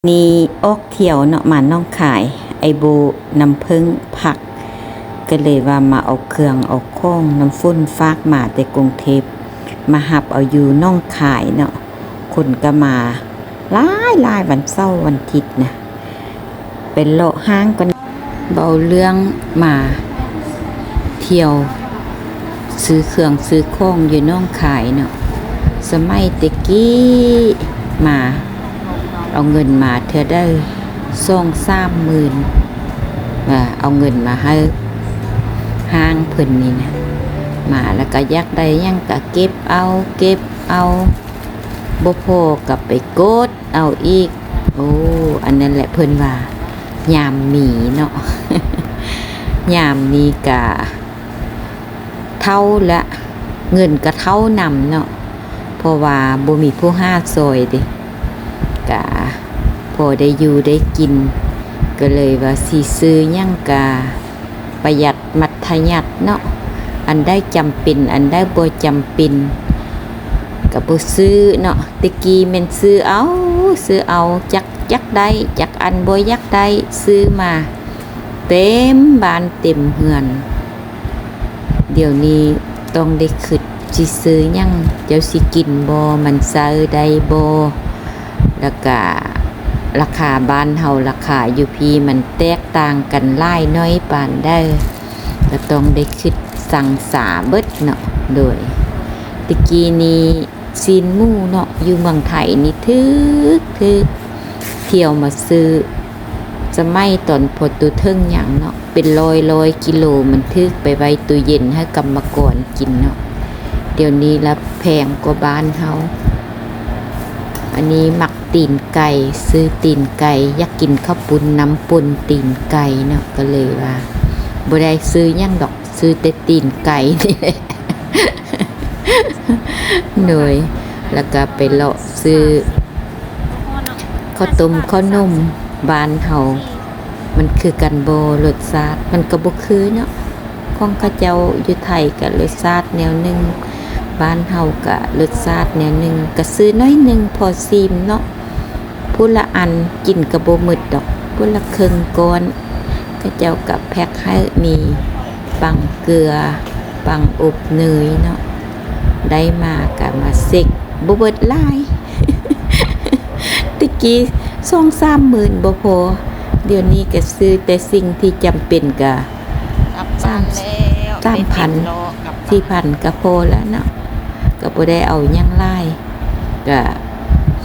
นี่ออกเที่ยวเนาะมาน้องขายไอโบน้ำผึ้งผักก็เลยว่ามาเอาเครื่องเอาข้องน้ำฟุ้นฟากมาแต่กรุงเทพมาหับเอาอยู่น้องขายเนาะคนก็มาหลายวันเสาร์วันอาทิตย์นะเป็นเลาะห้างกันเบาเรื่องมาเที่ยวซื้อเครื่องซื้อข้องอยู่น้องขายเนาะสมัยตะกี้มาเอาเงินมาเธอได้2-3 หมื่นเอาเงินมาให้ห้างเพิ่นนี่นะมาแล้วก็ยักได้ยังก็เก็บเอาบ่พอกับไปโกดเอาอีกโอ้อันนั้นแหละเพิ่นว่ายามหมีเนาะ ยามนี้ก็เท่าละเงินก็เท่านำเนาะเพราะว่าบ่มีผู้หาซอยเด้ก็พอได้อยู่ได้กินก็เลยว่าสิซื้อหยังก็ประหยัดมัธยัสถ์เนาะอันได้จำเป็นอันได้บ่จำเป็นก็บ่ซื้อเนาะตะกี้แม่นซื้อเอาจักได้จักอันบ่อยากได้ซื้อมาเต็มบ้านเต็มเฮือนเดี๋ยวนี้ต้องได้คิดสิซื้อหยังเจ้าสิกินบ่มันซื้อได้บ่แล้วก็ราคาบ้านเฮาราคาอยู่พี่มันแตกต่างกันหลายน้อยปานได้ก็ต้องได้คิดสั่งสาเบิดเนาะโดยตะกี้นี้ซีนหมูเนาะอยู่เมืองไทยนี่ทึกเที่ยวมาซื้อสมัยตอนพอตู้เทิงหยังเนาะเป็นร้อยกิโลมันทึกไปไว้ตู้เย็นให้กรรมกรกินเนาะเดี๋ยวนี้ละแพงกว่าบ้านเฮาอันนี้หมักตีนไก่ซื้อตีนไก่อยากกินข้าวปุ้นน้ำปุ้นตีนไก่เนาะก็เลยว่าบ่ได้ซื้อหยังดอกซื้อแต่ตีนไก่นี่แหละ หน่อยแล้วก็ไปเลาะซื้อข้าวต้มข้าวนมบ้านเฮามันคือกันบ่รสชาติมันก็บ่คือเนาะของเขาเจ้าอยู่ไทยก็รสชาติแนวนึงบ้านเฮาก็รสชาติแนวนึงก็ซื้อน้อยนึงพอซิมเนาะผู้ละอันกินก็บ่หมดดอกผู้ละครึ่งก้อนเขาเจ้าก็แพ็คให้มีปังเกลือปังอบเนยเนาะได้มาก็มาเซ็กบ่เบิดหลาย ตะกี้2-3 หมื่นบ่พอเดี๋ยวนี้ก็ซื้อแต่สิ่งที่จำเป็นก็3,000-4,000ก็พอแล้วเนาะก็บ่ได้เอาหยังหลายก็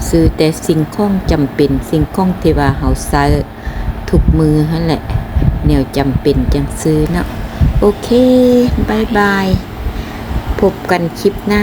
ซื้อแต่สิ่งของจำเป็นสิ่งของที่ว่าเฮาใช้ทุกมื้อนั่นแหละแนวจำเป็นจังซื้อเนาะโอเคบ๊ายบายพบกันคลิปหน้า